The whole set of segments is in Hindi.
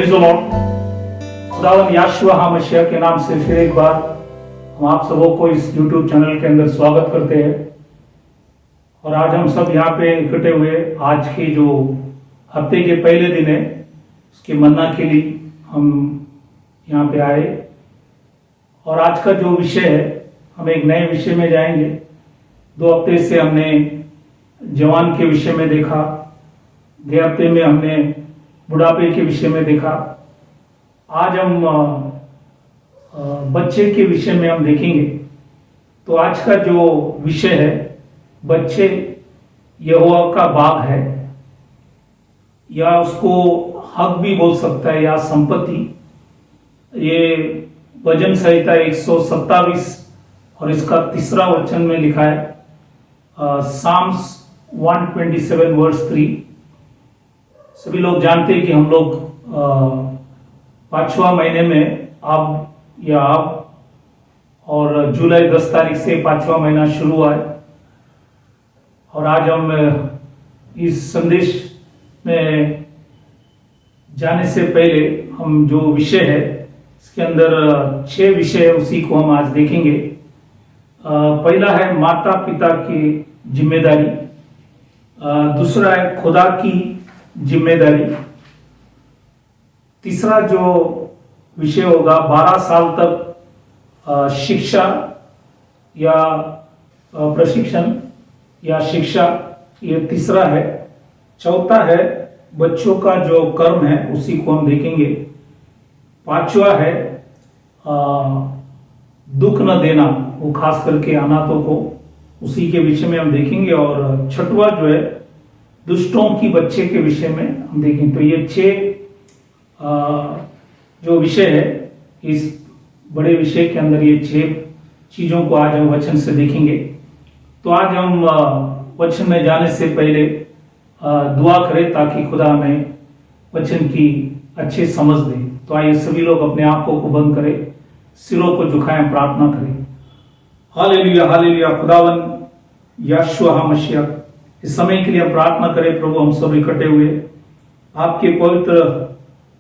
Praise the Lord. खुदावंद याशुआ मसीह के नाम से फिर एक बार हम आप सबों को इस YouTube चैनल के अंदर स्वागत करते हैं। और आज हम सब यहाँ पे इकट्ठे हुए आज के जो हफ्ते के पहले दिन है उसके मन्ना के लिए हम यहाँ पे आए। और आज का जो विषय है हम एक नए विषय में जाएंगे। 2 हफ्ते से हमने जवान के विषय में देखा, 2 हफ्ते में हमने बुढ़ापे के विषय में देखा। आज हम बच्चे के विषय में हम देखेंगे। तो आज का जो विषय है बच्चे यहोवा का बाग है, या उसको हक भी बोल सकता है, या संपत्ति। ये भजन संहिता 127 और इसका 3 वचन में लिखा है, साम्स 127 वर्स 3। सभी लोग जानते हैं कि हम लोग 5वां महीने में अब और जुलाई 10 तारीख से 5वां महीना शुरू हुआ है। और आज हम इस संदेश में जाने से पहले हम जो विषय है इसके अंदर 6 विषय है, उसी को हम आज देखेंगे। पहला है माता पिता की जिम्मेदारी, दूसरा है खुदा की जिम्मेदारी, तीसरा जो विषय होगा 12 साल तक शिक्षा या प्रशिक्षण या शिक्षा, ये तीसरा है। चौथा है बच्चों का जो कर्म है उसी को हम देखेंगे। 5वां है दुख न देना, वो खास करके अनाथों को, उसी के विषय में हम देखेंगे। और 6वां जो है दुष्टों की बच्चे के विषय में हम देखेंगे। तो ये 6 जो विषय है, इस बड़े विषय के अंदर ये 6 चीजों को आज हम वचन से देखेंगे। तो आज हम वचन में जाने से पहले दुआ करें ताकि खुदा हमें वचन की अच्छी समझ दे। तो आइए सभी लोग अपने आंखों को बंद करें, सिरों को झुकाएं, प्रार्थना करें। Hallelujah hallelujah. खुदावन याशुआ मसीह, इस समय के लिए हम प्रार्थना करें। प्रभु, हम सब इकट्ठे हुए आपके पवित्र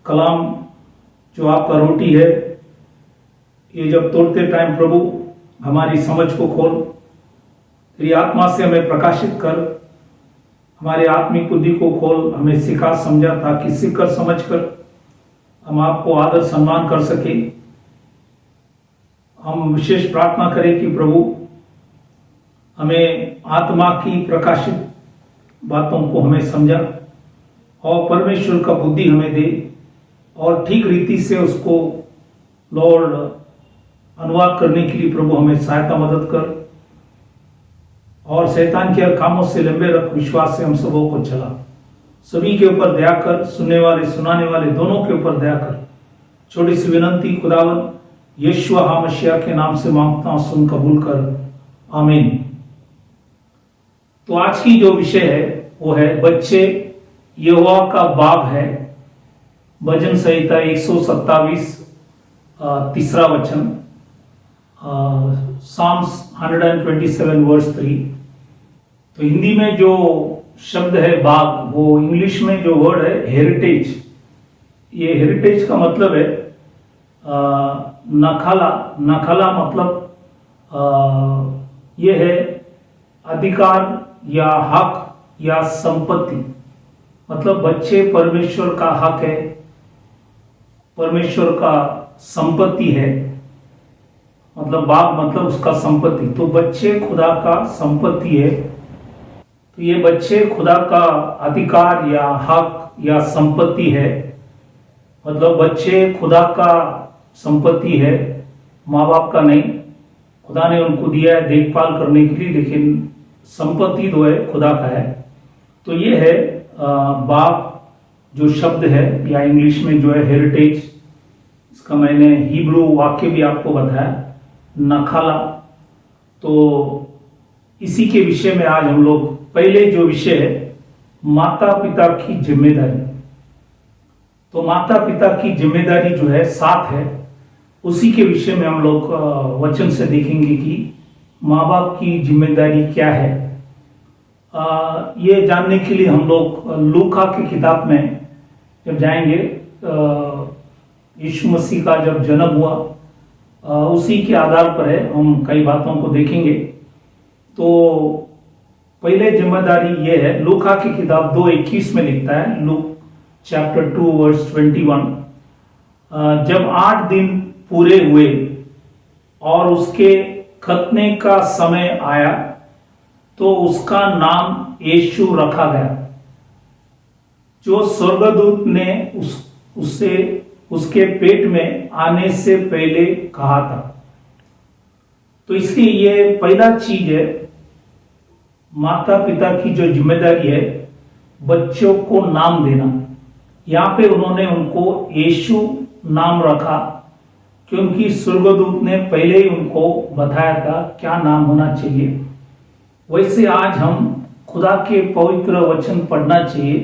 कलाम जो आपका रोटी है, ये जब तोड़ते टाइम प्रभु हमारी समझ को खोल, तेरी आत्मा से हमें प्रकाशित कर, हमारे आत्मिक बुद्धि को खोल, हमें सिखा समझा, ताकि सीखकर समझकर हम आपको आदर सम्मान कर सके। हम विशेष प्रार्थना करें कि प्रभु हमें आत्मा की प्रकाशित बातों को हमें समझा, और परमेश्वर का बुद्धि हमें दे, और ठीक रीति से उसको लॉर्ड अनुवाद करने के लिए प्रभु हमें सहायता मदद कर, और शैतान के कामों से लंबे रख, विश्वास से हम सबों को चला। सभी के ऊपर दया कर, सुनने वाले सुनाने वाले दोनों के ऊपर दया कर। छोटी सी विनंती खुदावन यीशुआ मसीह के नाम से मांगता हूं, सुन कबूल कर, आमीन। तो आज की जो विषय है वो है बच्चे यहोवा का बाग है। भजन संहिता 127 3 वचन, साम्स 127 वर्स 3। तो हिंदी में जो शब्द है बाग, वो इंग्लिश में जो वर्ड है हेरिटेज। ये हेरिटेज का मतलब है नखाला। नखाला मतलब ये है अधिकार या हक या संपत्ति। मतलब बच्चे परमेश्वर का हक है, परमेश्वर का संपत्ति है। मतलब बाग मतलब उसका संपत्ति। तो बच्चे खुदा का संपत्ति है। तो ये बच्चे खुदा का अधिकार या हक या संपत्ति है। मतलब बच्चे खुदा का संपत्ति है, माँ बाप का नहीं। खुदा ने उनको दिया है देखभाल करने के लिए, लेकिन संपत्ति जो है खुदा का है। तो ये है बाग जो शब्द है, या इंग्लिश में जो है हेरिटेज। इसका मैंने हिब्रू वाक्य भी आपको बताया, नखाला। तो इसी के विषय में आज हम लोग, पहले जो विषय है माता पिता की जिम्मेदारी। तो माता पिता की जिम्मेदारी जो है 7 है, उसी के विषय में हम लोग वचन से देखेंगे कि माँ बाप की जिम्मेदारी क्या है। ये जानने के लिए हम लोग लूका की किताब में जब जाएंगे यीशु मसीह का जब जन्म हुआ उसी के आधार पर है, हम कई बातों को देखेंगे। तो पहले जिम्मेदारी ये है, लूका की किताब 2:21 में लिखता है, लूक चैप्टर 2 वर्स 21, जब 8 दिन पूरे हुए और उसके खतने का समय आया तो उसका नाम यीशु रखा गया, जो स्वर्गदूत ने उससे उसके पेट में आने से पहले कहा था। तो इसलिए ये पहला चीज है, माता पिता की जो जिम्मेदारी है बच्चों को नाम देना। यहाँ पे उन्होंने उनको यीशु नाम रखा क्योंकि स्वर्गदूत ने पहले ही उनको बताया था क्या नाम होना चाहिए। वैसे आज हम खुदा के पवित्र वचन पढ़ना चाहिए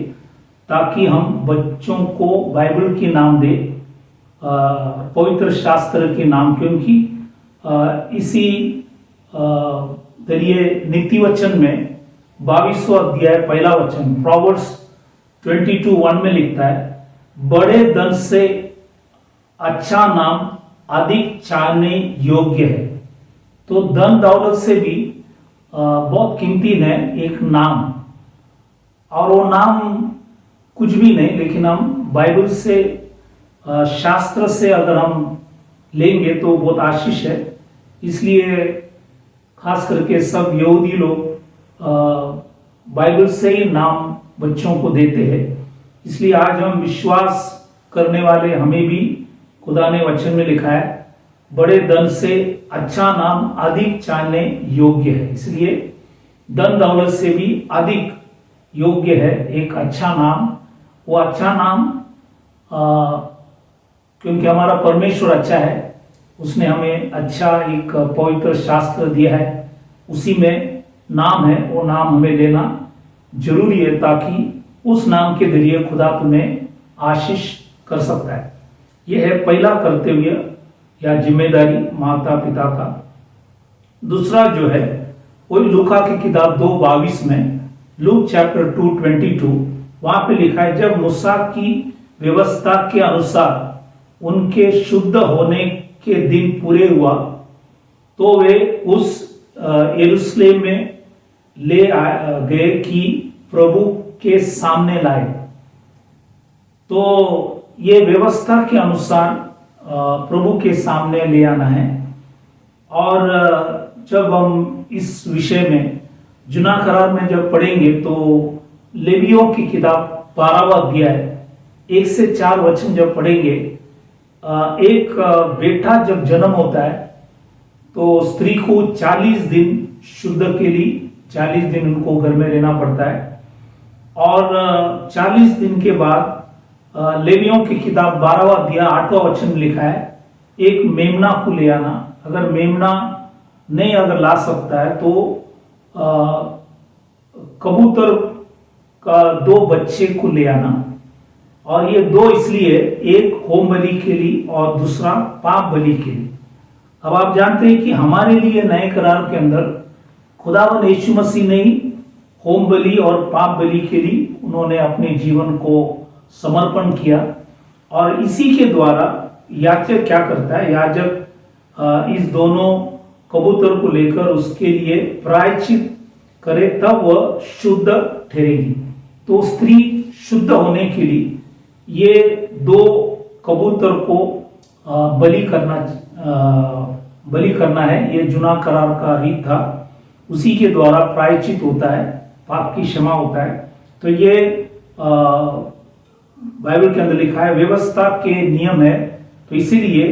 ताकि हम बच्चों को बाइबल के नाम दे, पवित्र शास्त्र के नाम, क्योंकि इसी जरिए नीति वचन में 22वां अध्याय पहला वचन प्रोवर्ब्स 22:1 में लिखता है, बड़े धन से अच्छा नाम अधिक चाहने योग्य है। तो धन दौलत से भी बहुत कीमती है एक नाम, और वो नाम कुछ भी नहीं, लेकिन हम बाइबल से शास्त्र से अगर हम लेंगे तो बहुत आशीष है। इसलिए खास करके सब यहूदी लोग बाइबल से ही नाम बच्चों को देते हैं। इसलिए आज हम विश्वास करने वाले, हमें भी खुदा ने वचन में लिखा है, बड़े धन से अच्छा नाम अधिक चाहने योग्य है। इसलिए धन दौलत से भी अधिक योग्य है एक अच्छा नाम। वो अच्छा नाम क्योंकि हमारा परमेश्वर अच्छा है, उसने हमें अच्छा एक पवित्र शास्त्र दिया है, उसी में नाम है, वो नाम हमें लेना जरूरी है ताकि उस नाम के जरिए खुदा तुम्हें आशीष कर सकता है। यह है पहला कर्तव्य या जिम्मेदारी माता पिता का। दूसरा जो है वही लूका की किताब 2:22 में, लूक चैप्टर 2:22, वहां पे लिखा है, जब मूसा की व्यवस्था के अनुसार उनके शुद्ध होने के दिन पूरे हुआ तो वे उस यरूशलेम में ले गए कि प्रभु के सामने लाए। तो ये व्यवस्था के अनुसार प्रभु के सामने ले आना है। और जब हम इस विषय में जुना करार में जब पढ़ेंगे तो लेवियों की किताब 12वां अध्याय 1 से 4 वचन जब पढ़ेंगे, एक बेटा जब जन्म होता है तो स्त्री को 40 दिन शुद्ध के लिए 40 दिन उनको घर में रहना पड़ता है। और 40 दिन के बाद लेवियों की किताब 12वां अध्याय 8वां वचन लिखा है, एक मेमना को ले आना। अगर मेमना नहीं अगर ला सकता है तो कबूतर का 2 बच्चे को ले आना। और ये 2 इसलिए, एक होम बलि के लिए और दूसरा पाप बलि के लिए। अब आप जानते हैं कि हमारे लिए नए करार के अंदर खुदावन यीशु मसीह ने होम बलि और पाप बलि के लिए उन्होंने अपने जीवन को समर्पण किया। और इसी के द्वारा याजक क्या करता है, याजक इस दोनों कबूतर को लेकर उसके लिए प्रायश्चित करे, तब वह शुद्ध ठहरेगी। तो स्त्री शुद्ध होने के लिए ये 2 कबूतर को बलि करना है। ये जुना करार का रीत था, उसी के द्वारा प्रायश्चित होता है, पाप की क्षमा होता है। तो ये बाइबल के अंदर लिखा है, व्यवस्था के नियम है। तो इसीलिए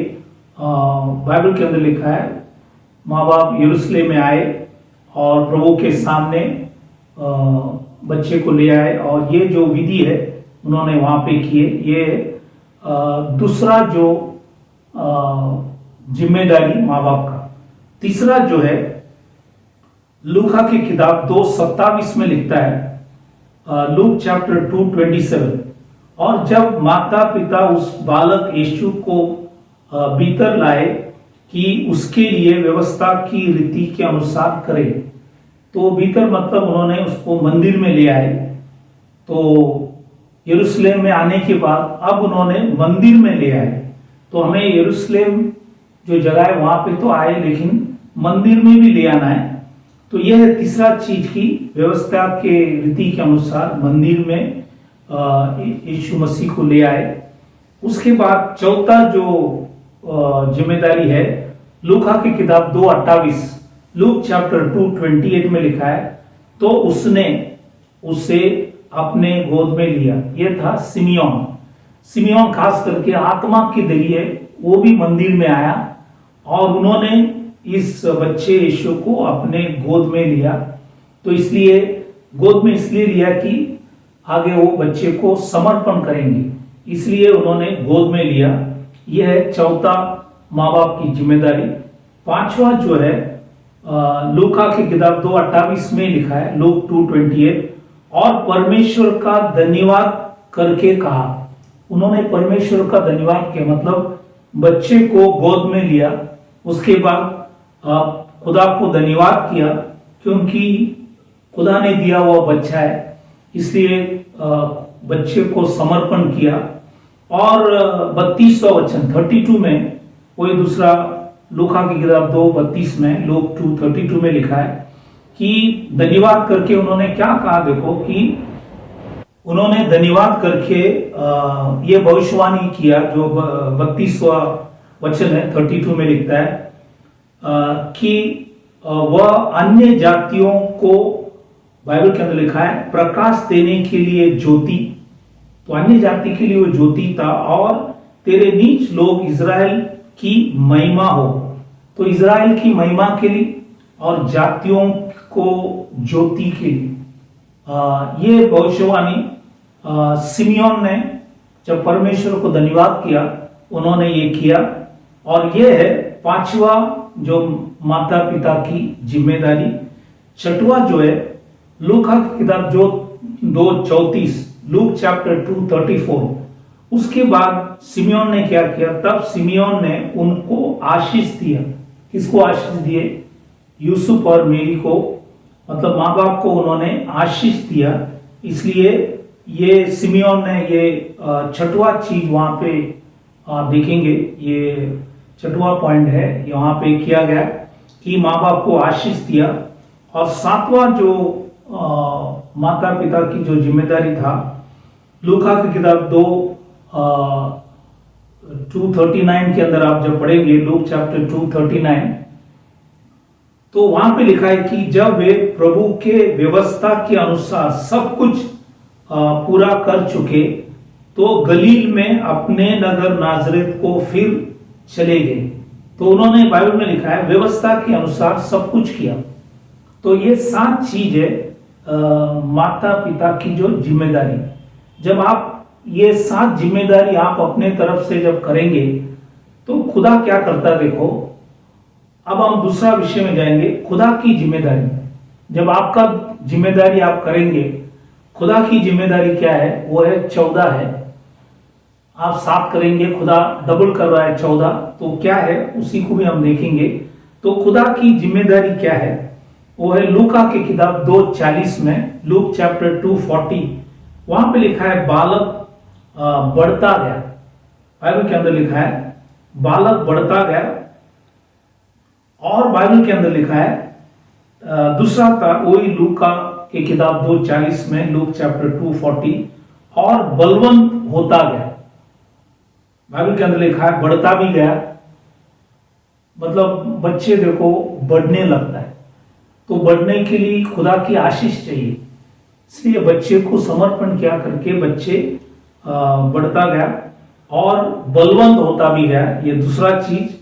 बाइबल के अंदर लिखा है, माँ बाप यरूशलेम में आए और प्रभु के सामने बच्चे को ले आए, और ये जो विधि है उन्होंने वहां पे किए। ये दूसरा जो जिम्मेदारी माँ बाप का। तीसरा जो है लूका की किताब 2:27 में लिखता है, लूक चैप्टर 2:27, और जब माता पिता उस बालक यीशु को भीतर लाए कि उसके लिए व्यवस्था की रीति के अनुसार करे। तो भीतर मतलब उन्होंने उसको मंदिर में ले आए। तो यरूशलेम में आने के बाद अब उन्होंने मंदिर में ले आए। तो हमें यरूशलेम जो जगह है वहां पे तो आए, लेकिन मंदिर में भी ले आना है। तो यह है तीसरा चीज की व्यवस्था के रीति के अनुसार मंदिर में यीशु मसीह को ले आए। उसके बाद चौथा जो जिम्मेदारी है, लूका की किताब 2:28, लूक चैप्टर 2:28 में लिखा है, तो उसने उसे अपने गोद में लिया। यह था सिमियोन। सिमियोन खास करके आत्मा के जरिए वो भी मंदिर में आया और उन्होंने इस बच्चे यीशु को अपने गोद में लिया। तो इसलिए गोद में इसलिए लिया कि आगे वो बच्चे को समर्पण करेंगे, इसलिए उन्होंने गोद में लिया। यह है चौथा माँ बाप की जिम्मेदारी। पांचवा जो है लूका की किताब 2:28 में लिखा है, लूक 2:28, और परमेश्वर का धन्यवाद करके कहा। उन्होंने परमेश्वर का धन्यवाद किया, मतलब बच्चे को गोद में लिया, उसके बाद खुदा को धन्यवाद किया क्योंकि खुदा ने दिया हुआ बच्चा है, इसलिए बच्चे को समर्पण किया। और 32वां वचन 32 में, कोई दूसरा लूका की किताब 2:32 में, लूक 2:32 में लिखा है कि धन्यवाद करके उन्होंने क्या कहा। देखो कि उन्होंने धन्यवाद करके ये भविष्यवाणी किया, जो 32वां वचन है 32 में लिखता है कि वह अन्य जातियों को, बाइबल के अंदर लिखा है, प्रकाश देने के लिए ज्योति। तो अन्य जाति के लिए वो ज्योति था, और तेरे नीच लोग इज़राइल की महिमा हो। तो इज़राइल की महिमा के लिए और जातियों को ज्योति के लिए ये भविष्यवाणी सिमियोन ने जब परमेश्वर को धन्यवाद किया, उन्होंने ये किया। और ये है पांचवा जो माता पिता की जिम्मेदारी। छठवा जो है लूका की किताब जो 2:34, लूक चैप्टर 2:34, उसके बाद सिमियोन ने क्या किया, तब सिमियोन ने उनको आशीष दिया। किसको आशीष दिए? यूसुफ और मेरी को, मतलब माँ बाप को उन्होंने आशीष दिया। इसलिए ये सिमियोन ने ये छठवा चीज वहां पे देखेंगे, ये छठवा पॉइंट है यहाँ पे किया गया कि माँ बाप को आशीष दिया। और सातवां जो माता पिता की जो जिम्मेदारी था, लूका की किताब 2:39 के अंदर आप जब पढ़ेंगे, लूक चैप्टर 2:39, तो वहां पे लिखा है कि जब वे प्रभु के व्यवस्था के अनुसार सब कुछ पूरा कर चुके, तो गलील में अपने नगर नाजरेत को फिर चले गए। तो उन्होंने बाइबल में लिखा है व्यवस्था के अनुसार सब कुछ किया। तो ये 7 चीज है माता पिता की जो जिम्मेदारी। जब आप ये 7 जिम्मेदारी आप अपने तरफ से जब करेंगे तो खुदा क्या करता है, देखो। अब हम दूसरा विषय में जाएंगे, खुदा की जिम्मेदारी। जब आपका जिम्मेदारी आप करेंगे, खुदा की जिम्मेदारी क्या है, वो है 14 है। आप 7 करेंगे, खुदा डबल कर रहा है 14, तो क्या है उसी को भी हम देखेंगे। तो खुदा की जिम्मेदारी क्या है, वो है लूका की किताब 2:40 में, लूक चैप्टर 2:40, वहां पे लिखा है बालक बढ़ता गया। बाइबल के अंदर लिखा है बालक बढ़ता गया। और बाइबल के अंदर लिखा है दूसरा था वही लूका की किताब 2:40 में, लूक चैप्टर 2:40, और बलवंत होता गया। बाइबल के अंदर लिखा है बढ़ता भी गया, मतलब बच्चे देखो बढ़ने लगता है। तो बढ़ने के लिए खुदा की आशीष चाहिए, इसलिए बच्चे को समर्पण किया करके बच्चे बढ़ता गया और बलवंत होता भी गया। ये दूसरा चीज।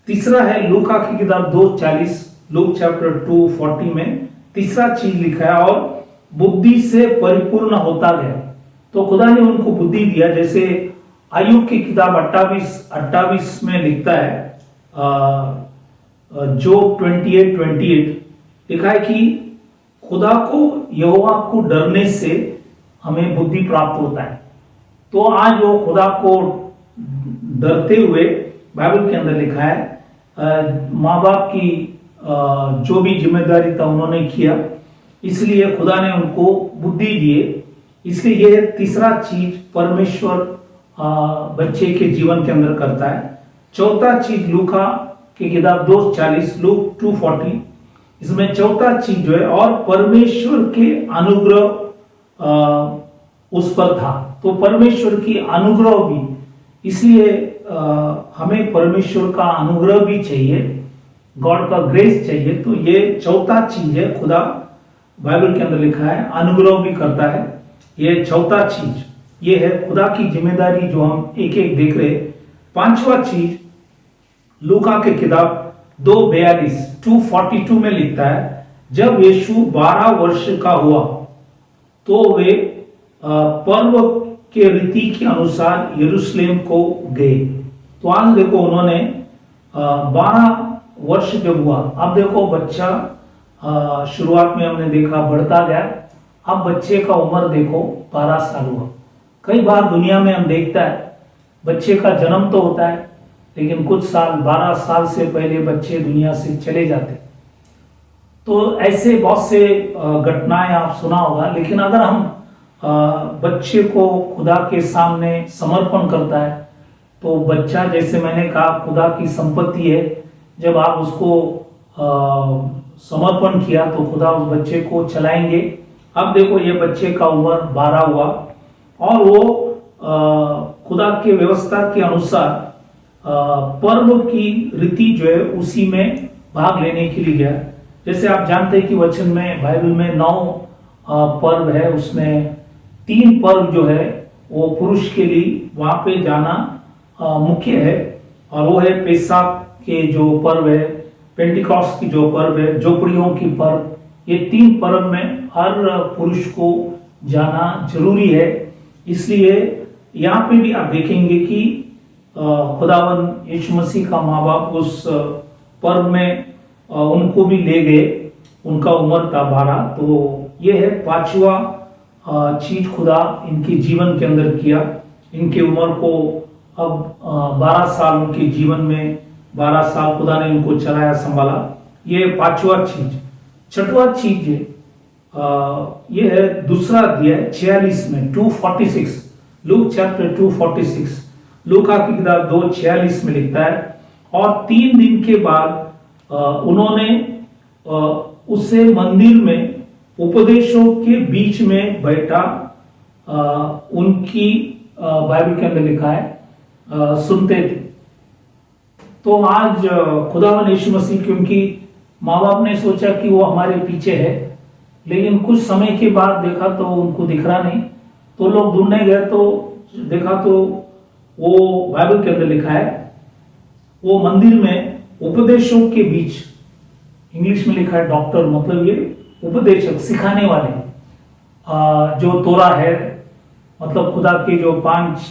तीसरा है लूका की किताब 2:40, लूक चैप्टर 2:40 में तीसरा चीज लिखा है और बुद्धि से परिपूर्ण होता गया। तो खुदा ने उनको बुद्धि दिया, जैसे आयुब की किताब 28 में लिखता है, जो 28 लिखा है कि खुदा को, यहोवा को डरने से हमें बुद्धि प्राप्त होता है। तो आज वो खुदा को डरते हुए, बाइबल के अंदर लिखा है माँ बाप की जो भी जिम्मेदारी था उन्होंने किया, इसलिए खुदा ने उनको बुद्धि दिए इसलिए यह तीसरा चीज परमेश्वर बच्चे के जीवन के अंदर करता है। चौथा चीज लूका की किताब 2:40, लूक 2:40, इसमें चौथा चीज जो है, और परमेश्वर के अनुग्रह उस पर था। तो परमेश्वर की अनुग्रह भी, इसलिए हमें परमेश्वर का अनुग्रह भी चाहिए, गॉड का ग्रेस चाहिए। तो ये चौथा चीज है, खुदा बाइबल के अंदर लिखा है अनुग्रह भी करता है। ये चौथा चीज ये है खुदा की जिम्मेदारी जो हम एक एक देख रहे। पांचवा चीज लूका के किताब 2:42, 2:42 में लिखता है, जब यीशु 12 वर्ष का हुआ तो वे पर्व के रीति के अनुसार यरूशलेम को गए। तो आज देखो उन्होंने 12 वर्ष जब हुआ, अब देखो बच्चा शुरुआत में हमने देखा बढ़ता गया, अब बच्चे का उम्र देखो 12 साल हुआ। कई बार दुनिया में हम देखता है बच्चे का जन्म तो होता है, लेकिन कुछ साल 12 साल से पहले बच्चे दुनिया से चले जाते। तो ऐसे बहुत से घटनाएं आप सुना होगा। लेकिन अगर हम बच्चे को खुदा के सामने समर्पण करता है, तो बच्चा, जैसे मैंने कहा, खुदा की संपत्ति है। जब आप उसको समर्पण किया तो खुदा उस बच्चे को चलाएंगे। अब देखो ये बच्चे का उम्र 12 हुआ और वो खुदा के व्यवस्था के अनुसार पर्व की रीति जो है उसी में भाग लेने के लिए गया। जैसे आप जानते हैं कि वचन में, बाइबल में 9 पर्व है, उसमें 3 पर्व जो है वो पुरुष के लिए वहां पे जाना मुख्य है, और वो है पेसाक के जो पर्व है, पेंटिकॉस्ट की जो पर्व है, झोपड़ियों की पर्व। ये 3 पर्व में हर पुरुष को जाना जरूरी है। इसलिए यहाँ पे भी आप देखेंगे कि खुदावन यीशु मसीह का माँ बाप उस पर्व में उनको भी ले गए। उनका उम्र था 12। तो ये है 5वां चीज खुदा इनके जीवन के अंदर किया। इनके उम्र को अब 12 साल, उनके जीवन में 12 साल खुदा ने इनको चलाया, संभाला। ये 5वां चीज। 6वां चीज है ये है दूसरा अध्याय 46 में 2:46, लूक चैप्टर 2:46, लूका की किताब 2:46 में लिखता है, और 3 दिन के बाद उन्होंने उसे मंदिर में उपदेशों के बीच में बैठा उनकी बाइबल के अंदर लिखा है सुनते थे। तो आज खुदावन यीशु मसीह की, उनकी माँ बाप ने सोचा कि वो हमारे पीछे है, लेकिन कुछ समय के बाद देखा तो उनको दिख रहा नहीं। तो लोग ढूंढने गए तो देखा तो वो बाइबल के अंदर लिखा है वो मंदिर में उपदेशों के बीच, इंग्लिश में लिखा है डॉक्टर, मतलब ये उपदेशक, सिखाने वाले, जो तोरा है, मतलब खुदा की जो 5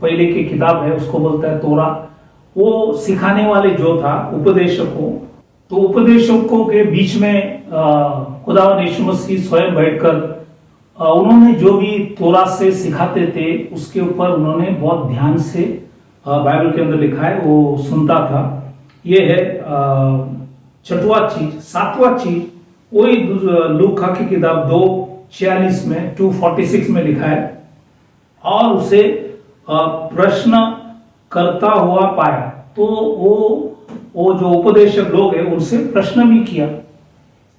पहले की किताब है उसको बोलता है तोरा, वो सिखाने वाले जो था उपदेशकों। तो उपदेशकों के बीच में खुदावन यीशु मसीह स्वयं बैठकर उन्होंने जो भी तोरा से सिखाते थे उसके ऊपर उन्होंने बहुत ध्यान से, बाइबल के अंदर लिखा है, वो सुनता था। ये है 6वां चीज। 7वां चीज वही लूका की किताब 2:46 में 2:46 में लिखा है, और उसे प्रश्न करता हुआ पाया। तो वो जो उपदेशक लोग हैं उनसे प्रश्न भी किया,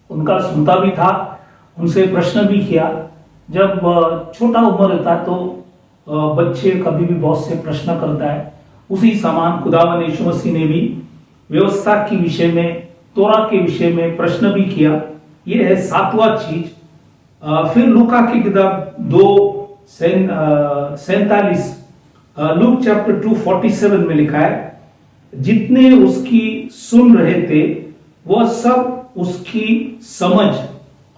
उनका सुनता भी था, उनसे प्रश्न भी किया। जब छोटा उम्र रहता है तो बच्चे कभी भी बहुत से प्रश्न करता है। उसी समान खुदावन यीशु मसीह ने भी व्यवस्था के विषय में, तोरा के विषय में प्रश्न भी किया। ये है 7वां चीज। फिर लूका की किताब 2:47, लूक चैप्टर 2:47 में लिखा है, जितने उसकी सुन रहे थे वह सब उसकी समझ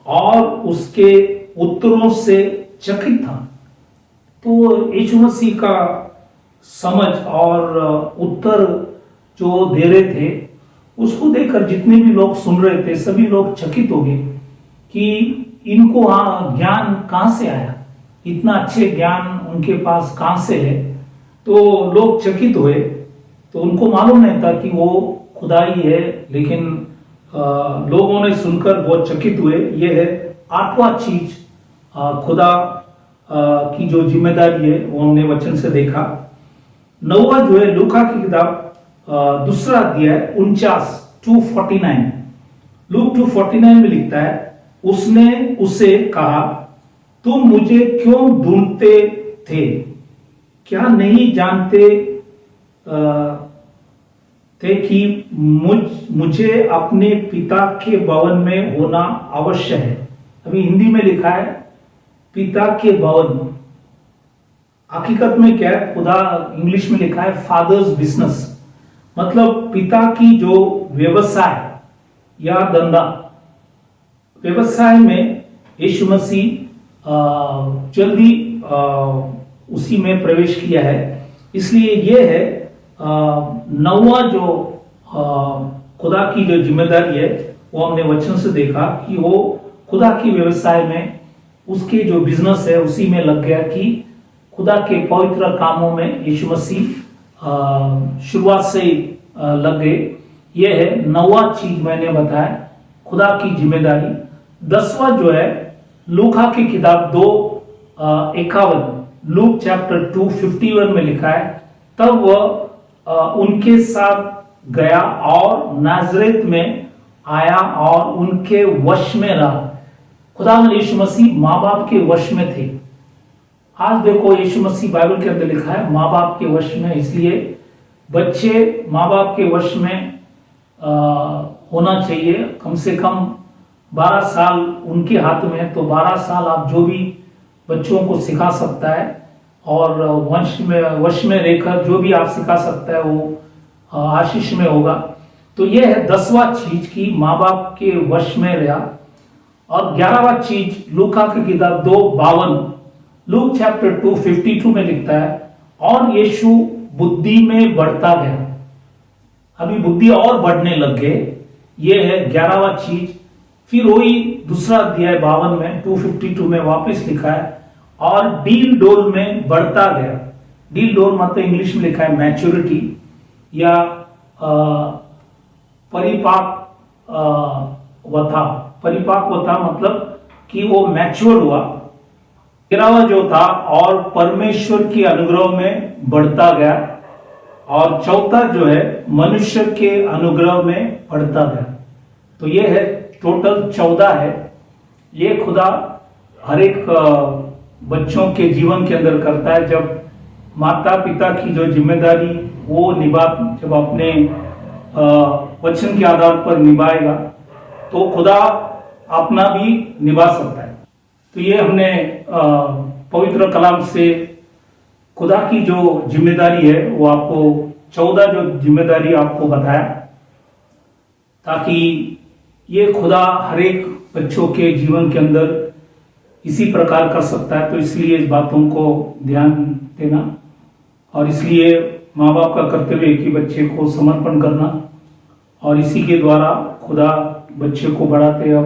और उसके उत्तरों से चकित था। तो यीशु मसीह का समझ और उत्तर जो दे रहे थे उसको देखकर जितने भी लोग सुन रहे थे सभी लोग चकित हो गए कि इनको ज्ञान कहां से आया, इतना अच्छे ज्ञान उनके पास कहां से है। तो लोग चकित हुए। तो उनको मालूम नहीं था कि वो खुदा ही है, लेकिन लोगों ने सुनकर बहुत चकित हुए। ये है 8वां चीज खुदा की जो जिम्मेदारी है वो हमने वचन से देखा। 9वां जो है लूका की किताब दूसरा अध्याय 49 249, लूक 249 में लिखता है, उसने उसे कहा, तुम मुझे क्यों ढूंढते थे? क्या नहीं जानते थे कि मुझे अपने पिता के भवन में होना अवश्य है। अभी हिंदी में लिखा है पिता के भवन, हकीकत में क्या है, खुदा इंग्लिश में लिखा है फादर्स बिजनेस, मतलब पिता की जो व्यवसाय या धंधा, व्यवसाय में यीशु मसीह जल्दी उसी में प्रवेश किया है। इसलिए ये है 9वां जो खुदा की जो जिम्मेदारी है वो हमने वचन से देखा कि वो खुदा की व्यवसाय में, उसके जो बिजनेस है उसी में लग गया कि खुदा के पवित्र कामों में यीशु मसीह शुरुआत से लग गए। ये है 9वां चीज मैंने बताया, खुदा की जिम्मेदारी। 10वां जो है लूका की किताब 2:51, लूक चैप्टर 2:51 में लिखा है, तब वह उनके साथ गया और नाजरेत में आया और उनके वश में रहा। खुदा यीशु मसीह माँ बाप के वश में थे। आज देखो यीशु मसीह बाइबल के अंदर लिखा है माँ बाप के वश में, इसलिए बच्चे माँ बाप के वश में होना चाहिए। कम से कम 12 साल उनके हाथ में है, तो 12 साल आप जो भी बच्चों को सिखा सकता है और वश में रहकर जो भी आप सिखा सकता है वो आशीष में होगा। तो ये है 10वां चीज की माँ बाप के वश में रहा। और 11वां चीज लूका की किताब 2:52, लूक चैप्टर 2:52 में लिखता है, और यीशु बुद्धि में बढ़ता गया। अभी बुद्धि और बढ़ने लग गए, ये है 11वां चीज। फिर वही दूसरा अध्याय 52 में 2:52 में वापस लिखा है, और डील डोल में बढ़ता गया। डील डोल मतलब इंग्लिश में लिखा है मैच्योरिटी या परिपक्वता मतलब कि वो मैच्योर हुआ। 13वां जो था, और परमेश्वर की अनुग्रह में बढ़ता गया। और चौथा जो है मनुष्य के अनुग्रह में बढ़ता गया। तो ये है टोटल 14 है। ये खुदा हर एक बच्चों के जीवन के अंदर करता है। जब माता पिता की जो जिम्मेदारी वो जब अपने वचन के आधार पर निभाएगा तो खुदा अपना भी निभा सकता है। तो ये हमने पवित्र कलाम से खुदा की जो जिम्मेदारी है वो आपको 14 जो जिम्मेदारी आपको बताया, ताकि ये खुदा हर एक बच्चों के जीवन के अंदर इसी प्रकार कर सकता है। तो इसलिए इस बातों को ध्यान देना, और इसलिए माँ बाप का कर्तव्य है कि बच्चे को समर्पण करना, और इसी के द्वारा खुदा बच्चे को बढ़ाते। अब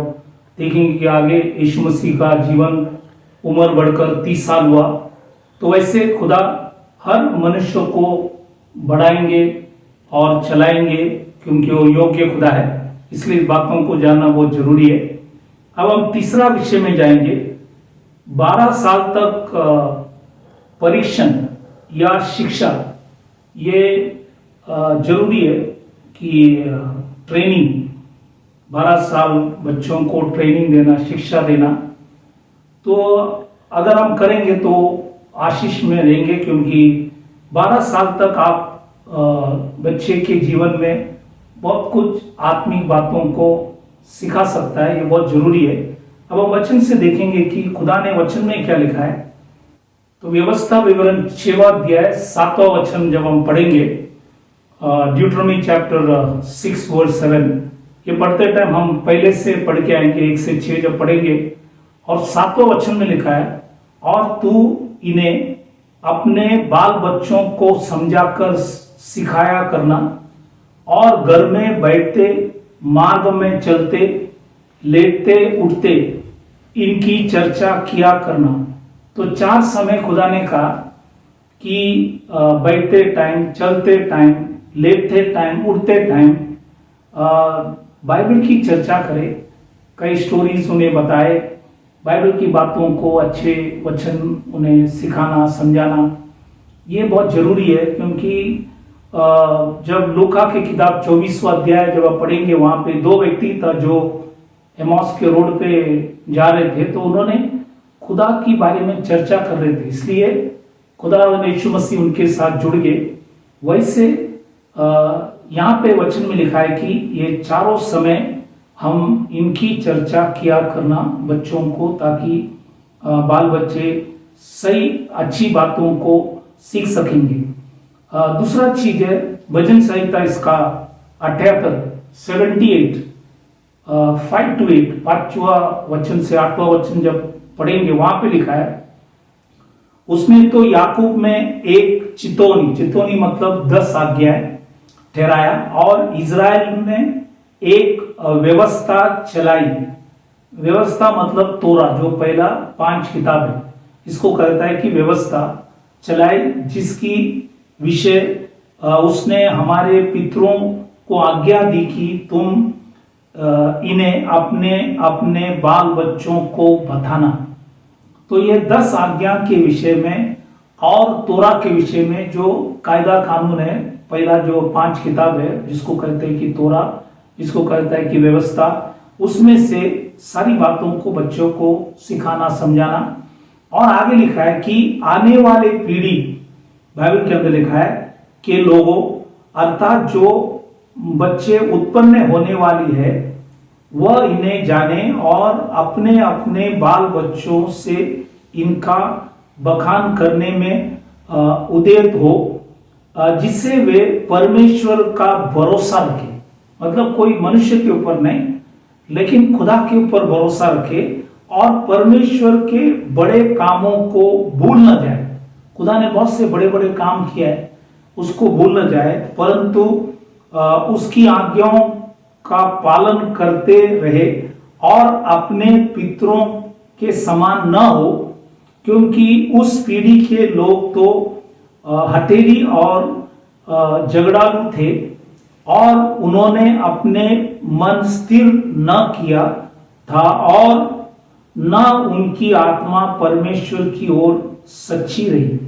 देखेंगे कि आगे यीशु मसीह का जीवन उम्र बढ़कर 30 साल हुआ, तो वैसे खुदा हर मनुष्य को बढ़ाएंगे और चलाएंगे, क्योंकि वो योग्य खुदा है। इसलिए इस बातों को जानना बहुत जरूरी है। अब हम तीसरा विषय में जाएंगे। 12 साल तक परीक्षण या शिक्षा, ये जरूरी है कि ट्रेनिंग, 12 साल बच्चों को ट्रेनिंग देना, शिक्षा देना, तो अगर हम करेंगे तो आशीष में रहेंगे। क्योंकि 12 साल तक आप बच्चे के जीवन में बहुत कुछ आत्मिक बातों को सिखा सकता है। ये बहुत जरूरी है। अब हम वचन से देखेंगे कि खुदा ने वचन में क्या लिखा है। तो व्यवस्था विवरण 6वां अध्याय 7वां वचन जब हम पढ़ेंगे, ड्यूटरमी चैप्टर 6 वर्स 7, ये पढ़ते टाइम हम पहले से पढ़ के आएंगे 1 से 6 जब पढ़ेंगे। और 7वां वचन में लिखा है, और तू इन्हें अपने बाल बच्चों को समझाकर सिखाया करना, और घर में बैठते, मार्ग में चलते, लेटते उठते इनकी चर्चा किया करना। तो 4 समय खुदा ने कहा कि बैठते टाइम, चलते टाइम, लेटते टाइम, उठते टाइम बाइबल की चर्चा करें। कई स्टोरीज उन्हें बताए, बाइबल की बातों को, अच्छे वचन उन्हें सिखाना, समझाना, ये बहुत जरूरी है। क्योंकि जब लूका की किताब 24वां अध्याय जब आप पढ़ेंगे, वहां पे दो व्यक्ति था जो एमॉस के रोड पे जा रहे थे, तो उन्होंने खुदा की बारे में चर्चा कर रहे थे, इसलिए खुदा यीशु मसीह उनके साथ जुड़ गए। वैसे यहाँ पे वचन में लिखा है कि ये चारों समय हम इनकी चर्चा किया करना बच्चों को, ताकि बाल बच्चे सही अच्छी बातों को सीख सकेंगे। दूसरा चीज है भजन संहिता इसका 78 5 to 8, 5वां वचन से 8वां वचन जब पढ़ेंगे, वहां पे लिखा है, उसमें तो याकूब में एक चितौनी मतलब 10 आज्ञाएं ठहराया, और इज़राइल में एक व्यवस्था चलाई। व्यवस्था मतलब तोरा, जो पहला 5 किताब है, इसको कहता है कि व्यवस्था चलाई, जिसकी विषय उसने हमारे पितरों को आज्ञा दी कि तुम इन्हें अपने अपने बाल बच्चों को बताना। तो ये 10 आज्ञा के विषय में और तोरा के विषय में जो कायदा कानून है, पहला जो 5 किताब है जिसको कहते हैं कि तोरा, जिसको कहता है कि व्यवस्था, उसमें से सारी बातों को बच्चों को सिखाना, समझाना। और आगे लिखा है कि आने वाले पीढ़ी, बाइबल के अंदर लिखा है कि लोगों, अर्थात जो बच्चे उत्पन्न होने वाली है, वह इन्हें जाने और अपने अपने बाल बच्चों से इनका बखान करने में उद्यत हो, जिससे वे परमेश्वर का भरोसा रखें। मतलब कोई मनुष्य के ऊपर नहीं, लेकिन खुदा के ऊपर भरोसा रखे और परमेश्वर के बड़े कामों को भूल न जाए। खुदा ने बहुत से बड़े बड़े काम किया है, उसको भूल न जाए, परंतु उसकी आज्ञाओं का पालन करते रहे और अपने पितरों के समान न हो, क्योंकि उस पीढ़ी के लोग तो हठीली और झगड़ालू थे, और उन्होंने अपने मन स्थिर न किया था और न उनकी आत्मा परमेश्वर की ओर सच्ची रही।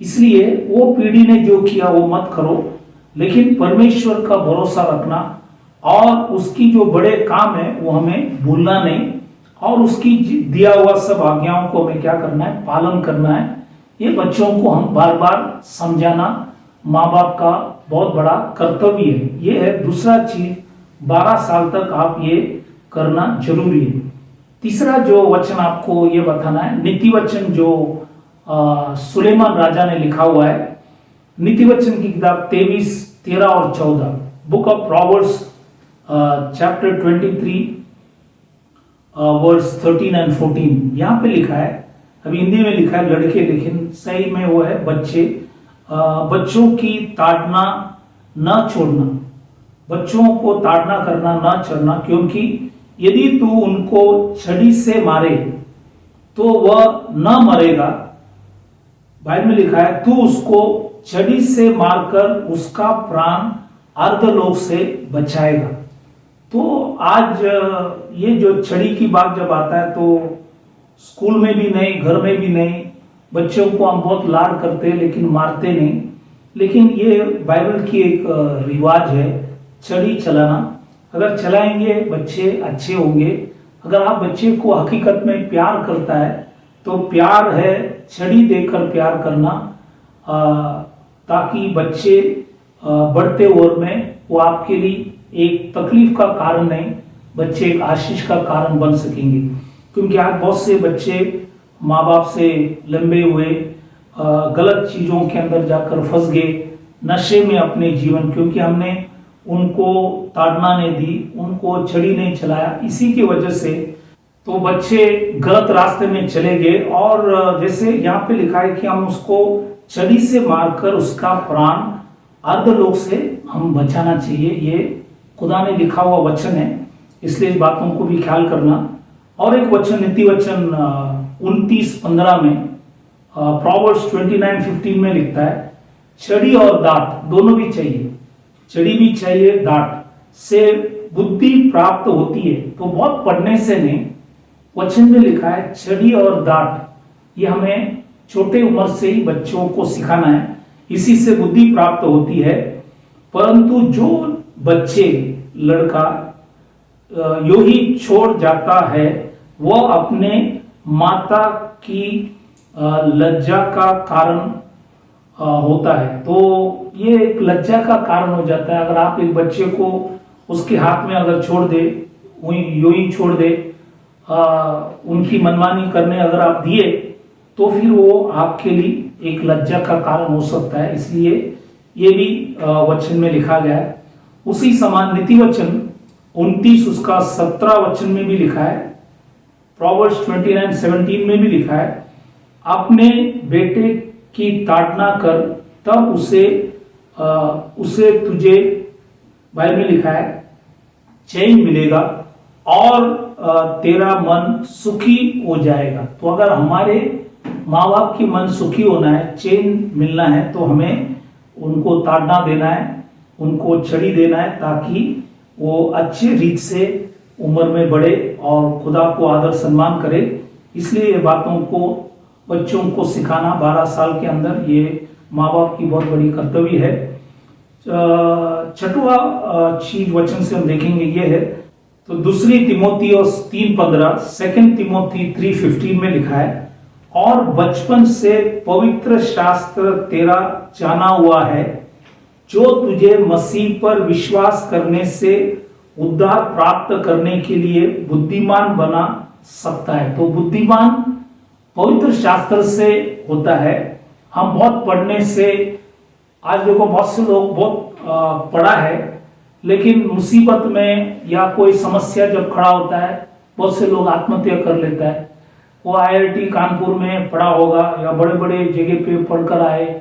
इसलिए वो पीढ़ी ने जो किया वो मत करो, लेकिन परमेश्वर का भरोसा रखना और उसकी जो बड़े काम है वो हमें भूलना नहीं, और उसकी दिया हुआ सब आज्ञाओं को हमें क्या करना है, पालन करना है। ये बच्चों को हम बार बार समझाना माँ बाप का बहुत बड़ा कर्तव्य है। ये है दूसरा चीज, 12 साल तक आप ये करना जरूरी है। तीसरा जो वचन आपको ये बताना है, नीति वचन जो सुलेमान राजा ने लिखा हुआ है, नीति वचन की किताब 23, 13 और 14, book of Proverbs chapter 23 verse 13 and 14, यहाँ पे लिखा है, अभी हिंदी में लिखा है लड़के, लेकिन सही में वो है बच्चे। बच्चों की ताड़ना न छोड़ना, बच्चों को ताड़ना करना न छोड़ना, क्योंकि यदि तू उनको छड़ी से मारे तो वह न मरेगा। बाइबल में लिखा है, तू उसको छड़ी से मारकर उसका प्राण अर्धलोक से बचाएगा। तो आज ये जो छड़ी की बात जब आता है, तो स्कूल में भी नहीं, घर में भी नहीं, बच्चों को हम बहुत लाड करते हैं लेकिन मारते नहीं। लेकिन ये बाइबल की एक रिवाज है छड़ी चलाना। अगर चलाएंगे बच्चे अच्छे होंगे। अगर आप बच्चे को हकीकत में प्यार करता है तो प्यार है छड़ी देकर प्यार करना, ताकि बच्चे बढ़ते ओर में वो आपके लिए एक तकलीफ का कारण नहीं, बच्चे एक आशीष का कारण बन सकेंगे। क्योंकि आज बहुत से बच्चे माँ बाप से लंबे हुए, गलत चीजों के अंदर जाकर फंस गए, नशे में अपने जीवन, क्योंकि हमने उनको ताड़ना नहीं दी, उनको छड़ी नहीं चलाया, इसी की वजह से तो बच्चे गलत रास्ते में चले गए। और जैसे यहाँ पे लिखा है कि हम उसको छड़ी से मारकर उसका प्राण अर्धलोक से हम बचाना चाहिए। ये खुदा ने लिखा हुआ वचन है, इसलिए इस बातों को भी ख्याल करना। और एक वचन, नीति वचन 29:15 में, प्रोवर्ब्स 29:15 में लिखता है, छड़ी और दांत दोनों भी चाहिए, छड़ी भी चाहिए, दांत से बुद्धि प्राप्त होती है। तो बहुत पढ़ने से नहीं, वचन में लिखा है छड़ी और डांट, ये हमें छोटे उम्र से ही बच्चों को सिखाना है, इसी से बुद्धि प्राप्त होती है। परंतु जो बच्चे लड़का यूं ही छोड़ जाता है, वह अपने माता की लज्जा का कारण होता है। तो ये एक लज्जा का कारण हो जाता है। अगर आप एक बच्चे को उसके हाथ में अगर छोड़ दे, यूं ही छोड़ दे, उनकी मनमानी करने अगर आप दिए, तो फिर वो आपके लिए एक लज्जा का कारण हो सकता है। इसलिए ये भी वचन में लिखा गया है। उसी समान नीति वचन 29 उसका 17 वचन में भी लिखा है, प्रोवर्ब्स 29:17 में भी लिखा है, अपने बेटे की ताड़ना कर, तब उसे तुझे, बाइबल में लिखा है, चैन मिलेगा और तेरा मन सुखी हो जाएगा। तो अगर हमारे माँ बाप की मन सुखी होना है, चैन मिलना है, तो हमें उनको ताड़ना देना है, उनको छड़ी देना है, ताकि वो अच्छे रीत से उम्र में बढ़े और खुदा को आदर सम्मान करे। इसलिए ये बातों को बच्चों को सिखाना 12 साल के अंदर, ये माँ बाप की बहुत बड़ी कर्तव्य है। छठवां चीज वचन से हम देखेंगे ये है, तो दूसरी तिमोथियुस 3:15, 2 तिमोथी 3:15 में लिखा है, और बचपन से पवित्र शास्त्र तेरा जाना हुआ है, जो तुझे मसीह पर विश्वास करने से उद्धार प्राप्त करने के लिए बुद्धिमान बना सकता है। तो बुद्धिमान पवित्र शास्त्र से होता है। हम बहुत पढ़ने से, आज देखो बहुत से लोग बहुत पढ़ा है, लेकिन मुसीबत में या कोई समस्या जब खड़ा होता है, बहुत से लोग आत्महत्या कर लेता है। वो IIT कानपुर में पढ़ा होगा या बड़े बड़े जगह पे पढ़कर आए,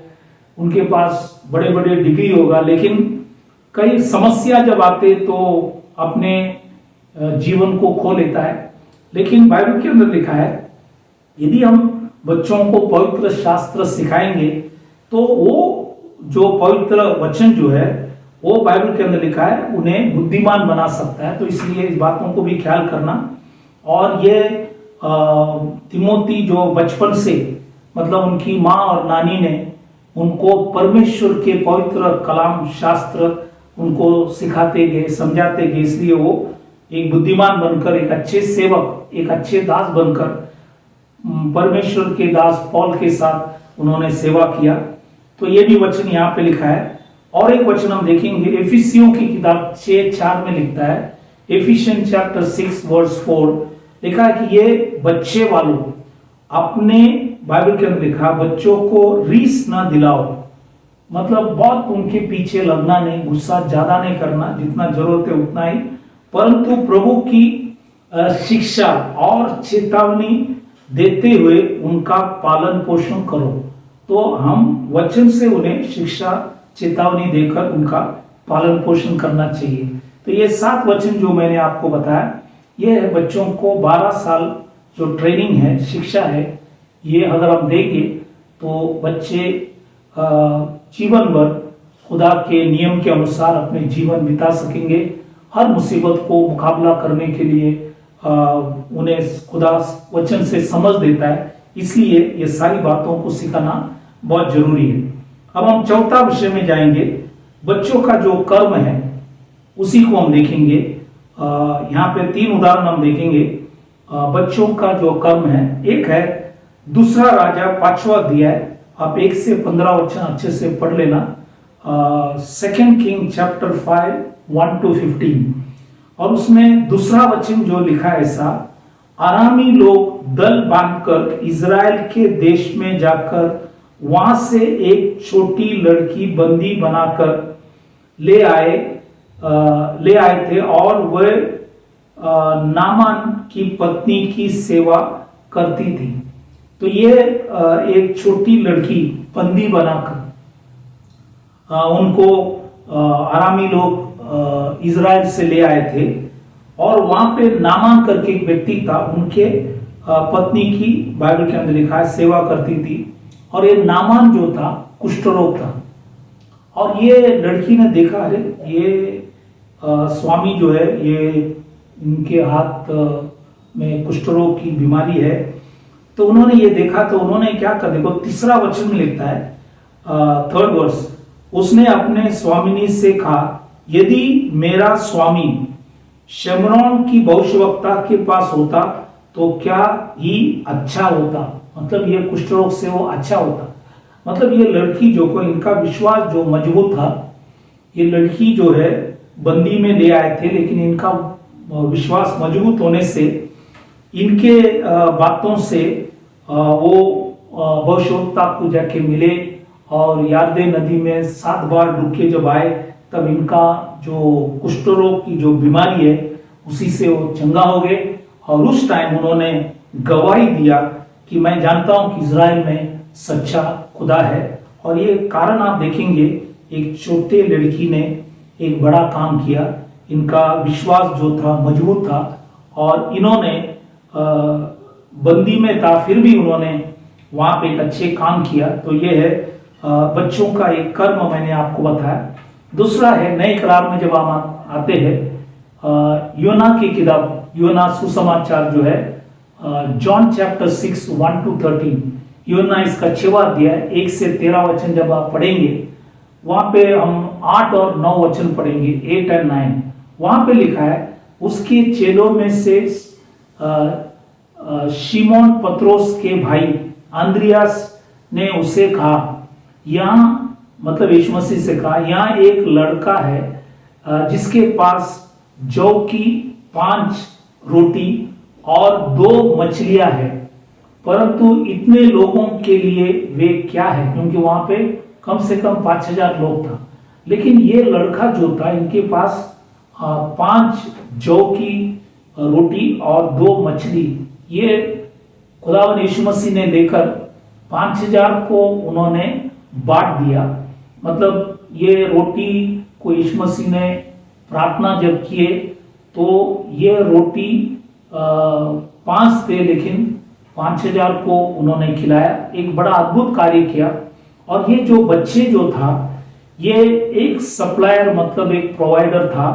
उनके पास बड़े बड़े डिग्री होगा, लेकिन कई समस्या जब आते तो अपने जीवन को खो लेता है। लेकिन बाइबल के अंदर लिखा है, यदि हम बच्चों को पवित्र शास्त्र सिखाएंगे, तो वो जो पवित्र वचन जो है, वो बाइबल के अंदर लिखा है, उन्हें बुद्धिमान बना सकता है। तो इसलिए इस बातों को भी ख्याल करना। और ये तिमोथी जो बचपन से, मतलब उनकी माँ और नानी ने उनको परमेश्वर के पवित्र कलाम शास्त्र उनको सिखाते गए, समझाते गए, इसलिए वो एक बुद्धिमान बनकर, एक अच्छे सेवक, एक अच्छे दास बनकर परमेश्वर के दास पौल के साथ उन्होंने सेवा किया। तो ये भी वचन यहाँ पे लिखा है। और एक वचन हम देखेंगे, एफिसियों की किताब 6:4 में लिखता है, एफिशियन चैप्टर 6:4 लिखा है कि ये बच्चे वालों अपने, बाइबल के अंदर लिखा, बच्चों को रीस ना दिलाओ, मतलब बहुत उनके पीछे लगना नहीं, गुस्सा ज्यादा नहीं करना, जितना जरूरत है उतना ही, परंतु प्रभु की शिक्षा और चेतावनी देते हुए उनका पालन पोषण करो। तो हम वचन से उन्हें शिक्षा चेतावनी देकर उनका पालन पोषण करना चाहिए। तो ये 7 वचन जो मैंने आपको बताया, ये है बच्चों को 12 साल जो ट्रेनिंग है, शिक्षा है, ये अगर हम देंगे तो बच्चे जीवन भर खुदा के नियम के अनुसार अपने जीवन बिता सकेंगे। हर मुसीबत को मुकाबला करने के लिए उन्हें खुदा वचन से समझ देता है, इसलिए ये सारी बातों को सिखाना बहुत जरूरी है। अब हम चौथा विषय में जाएंगे, बच्चों का जो कर्म है उसी को हम देखेंगे। यहाँ पे 3 उदाहरण हम देखेंगे बच्चों का जो कर्म है। एक है दूसरा राजा 5वां अध्याय, आप 1 से 15 वचन अच्छे से पढ़ लेना। 2 किंग चैप्टर 5 1 to 15, और उसमें दूसरा वचन जो लिखा है ऐसा, आरामी लोग दल बांधकर इज़राइल के देश में जाकर वहां से एक छोटी लड़की बंदी बनाकर ले आए थे, और वह नामान की पत्नी की सेवा करती थी। तो ये एक छोटी लड़की बंदी बनाकर उनको आरामी लोग इज़राइल से ले आए थे, और वहां पे नामान करके एक व्यक्ति था, उनके पत्नी की, बाइबल के अंदर लिखा है, सेवा करती थी। और ये नामान जो था कुष्ठ रोग था, और ये लड़की ने देखा, अरे ये स्वामी जो है, ये इनके हाथ में कुष्ठ रोग की बीमारी है। तो उन्होंने ये देखा, तो उन्होंने क्या कर, देखो तीसरा वचन में लिखता है, थर्ड वर्स, उसने अपने स्वामिनी से कहा, यदि मेरा स्वामी शमरौन की भविष्यवक्ता के पास होता तो क्या ही अच्छा होता। मतलब ये कुष्ठ रोग से वो अच्छा होता। मतलब ये लड़की जो को, इनका विश्वास जो मजबूत था, ये लड़की जो है बंदी में ले आए थे, लेकिन इनका विश्वास मजबूत होने से, इनके बातों से वो भविष्यवक्ता को जाके मिले और यारदे नदी में 7 बार डुबके जब आए, तब इनका जो कुष्ठ रोग की जो बीमारी है उसी से वो चंगा हो गए। और उस टाइम उन्होंने गवाही दिया कि मैं जानता हूं कि इज़राइल में सच्चा खुदा है। और ये कारण आप देखेंगे, एक छोटे लड़की ने एक बड़ा काम किया, इनका विश्वास जो था मजबूत था, और इन्होंने बंदी में था, फिर भी उन्होंने वहां पे एक अच्छे काम किया। तो ये है बच्चों का एक कर्म, मैंने आपको बताया। दूसरा है नए करार में जब हम आते हैं, योना की किताब, योना सुसमाचार जो है, जॉन चैप्टर 6 1 to 13, योना इसका 6वां अध्याय 1 से 13 वचन जब आप पढ़ेंगे, वहां पे हम 8 और 9 वचन पढ़ेंगे, 8 और 9। वहां पे लिखा है, उसके चेलों में से शिमोन पत्रोस के भाई अंद्रियास ने उसे कहा, यहाँ, मतलब यीशु मसीह से कहा, यहाँ एक लड़का है जिसके पास जौ की 5 रोटी और 2 मछलियां हैं, परंतु इतने लोगों के लिए वे क्या है, क्योंकि वहां पे कम से कम 5000 लोग था। लेकिन ये लड़का जो था, इनके पास 5 जौ की रोटी और 2 मछली, ये खुदावन यीशु मसीह ने लेकर 5000 को उन्होंने बांट दिया। मतलब ये रोटी को यीशु मसीह ने प्रार्थना जब किए तो ये रोटी 5 थे, लेकिन 5000 को उन्होंने खिलाया। एक बड़ा अद्भुत कार्य किया। और ये जो बच्चे जो था, ये एक सप्लायर, मतलब एक प्रोवाइडर था।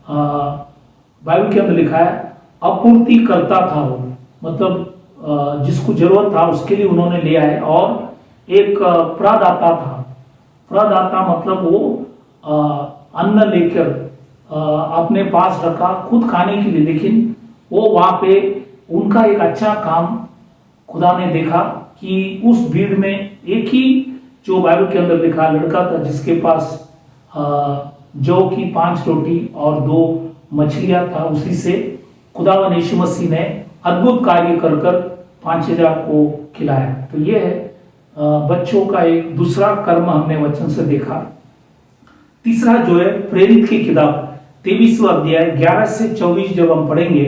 बाइबल के अंदर लिखा है आपूर्ति करता था वो, मतलब जिसको जरूरत था उसके लिए उन्होंने ले आए। और एक प्रदाता था। प्रदाता मतलब वो अन्न लेकर अपने पास रखा खुद खाने के लिए, लेकिन वो वहां पे उनका एक अच्छा काम खुदा ने देखा कि उस भीड़ में एक ही, जो बाइबल के अंदर लिखा, लड़का था जिसके पास जौ की 5 रोटी और 2 मछलियां था, उसी से खुदावन यीशु मसीह ने अद्भुत कार्य कर 5000 को खिलाया। तो ये है बच्चों का एक दूसरा कर्म हमने वचन से देखा। तीसरा जो है प्रेरित की किताब 23वां अध्याय 11 से 24 जब हम पढ़ेंगे,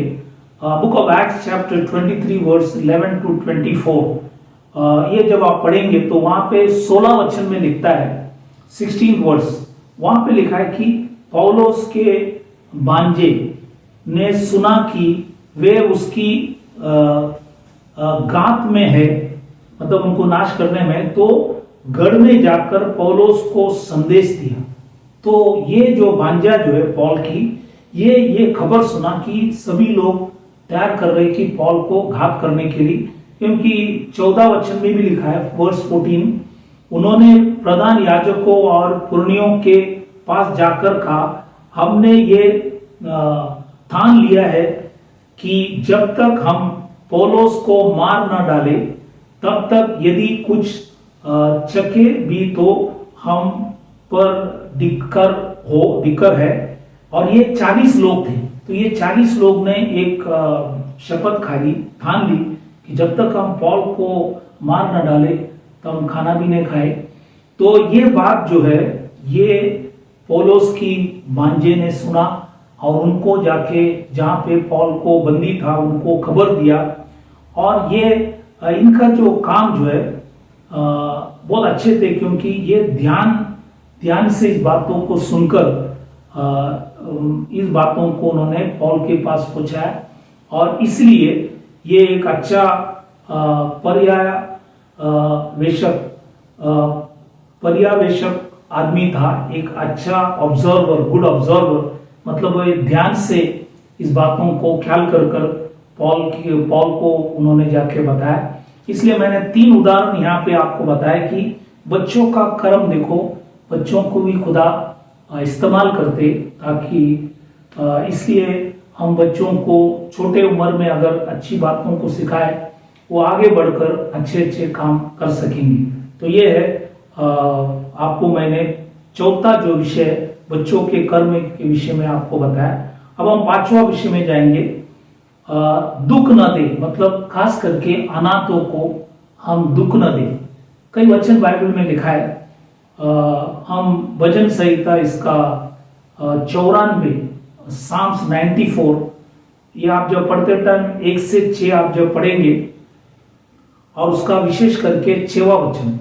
book of Acts chapter 23 verse 11 to 24, ये जब आप पढ़ेंगे तो वहां पे 16 वचन में लिखता है, 16 वर्स, वहां पे लिखा है कि पौलुस के भांजे ने सुना कि वे उसकी गात में है, मतलब उनको नाश करने में, तो गढ़ में जाकर पौलुस को संदेश दिया। तो ये जो भांजा जो है पौल की, ये खबर सुना कि सभी लोग तैयार कर रहे कि पौल को घात करने के लिए, क्योंकि 14 वचन में भी लिखा है वर्स 14, उन्होंने प्रधान याजकों और पुरनियों के पास जाकर कहा, हमने ये ठान लिया है कि जब तक हम पौलुस को मार न डाले तब तक यदि कुछ चके भी तो हम पर दिक्कर है। और ये 40 लोग थे। तो ये 40 लोग ने एक शपथ खाली ठान ली कि जब तक हम पौल को मार न डाले तब हम खाना भी नहीं खाए। तो ये बात जो है, ये पौलुस की भांजे ने सुना और उनको जाके जहां पे पौल को बंदी था उनको खबर दिया। और ये इनका जो काम जो है बहुत अच्छे थे, क्योंकि ये ध्यान से इस बातों को सुनकर इस बातों को उन्होंने पौल के पास पहुंचाया। और इसलिए ये एक अच्छा पर्यवेक्षक आदमी था, एक अच्छा ऑब्जर्वर, गुड ऑब्जर्वर, मतलब वो ध्यान से इस बातों को ख्याल कर पॉल को उन्होंने जाके बताया। इसलिए मैंने 3 उदाहरण यहाँ पे आपको बताया कि बच्चों का कर्म देखो, बच्चों को भी खुदा इस्तेमाल करते, ताकि इसलिए हम बच्चों को छोटे उम्र में अगर अच्छी बातों को सिखाए, वो आगे बढ़कर अच्छे अच्छे काम कर सकेंगे। तो ये है आपको मैंने चौथा जो विषय बच्चों के कर्म के विषय में आपको बताया। अब हम 5वां विषय में जाएंगे, दुख न दे, मतलब खास करके अनाथों को हम दुख न दे। कई वचन बाइबल में लिखा है, हम भजन संहिता इसका 94 साम्स 94, ये आप जब पढ़ते टाइम 1 से 6 आप जब पढ़ेंगे, और उसका विशेष करके 6वां वचन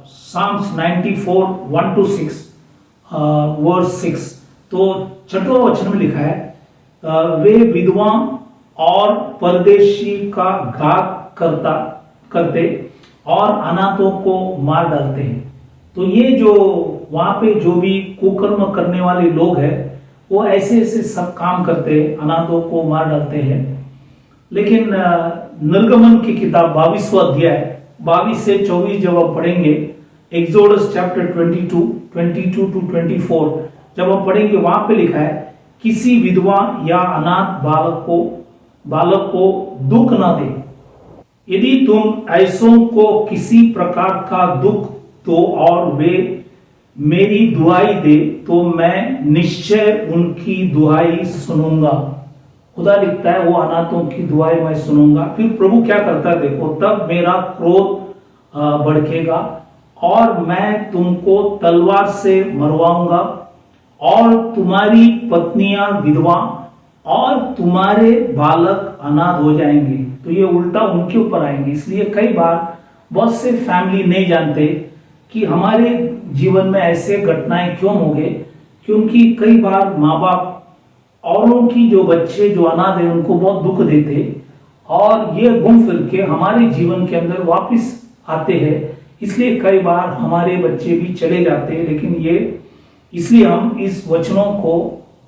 साम्स 94 1 to 6 वर्स 6, तो 6वां वचन में लिखा है, वे विधवा और परदेशी का घात करते और अनाथों को मार डालते हैं। तो ये जो वहां पे जो भी कुकर्म करने वाले लोग हैं, वो ऐसे ऐसे सब काम करते हैं, अनाथों को मार डालते हैं। लेकिन निर्गमन की किताब 22वां अध्याय 22 से 24 जब आप पढ़ेंगे, एक्सोडस चैप्टर 22 to 24 जब हम पढ़ेंगे, वहां पे लिखा है, किसी विधवा या अनाथ बालक को दुख न दे। यदि तुम ऐसों को किसी प्रकार का दुख दो और वे मेरी दुहाई दे, तो मैं निश्चय उनकी दुहाई सुनूंगा। खुदा लिखता है, वो अनाथों की दुहाई मैं सुनूंगा। फिर प्रभु क्या करता है देखो, तब मेरा क्रोध भड़केगा और मैं तुमको तलवार से मरवाऊंगा और तुम्हारी पत्नियां विधवा और तुम्हारे बालक अनाथ हो जाएंगे। तो ये उल्टा उनके ऊपर आएंगे। इसलिए कई बार बहुत से फैमिली नहीं जानते कि हमारे जीवन में ऐसे घटनाएं क्यों हो गए, क्योंकि कई बार माँ बाप औरों की जो बच्चे जो अनाथ है उनको बहुत दुख देते, और ये घूम फिर के हमारे जीवन के अंदर वापस आते हैं। इसलिए कई बार हमारे बच्चे भी चले जाते हैं। लेकिन ये इसलिए हम इस वचनों को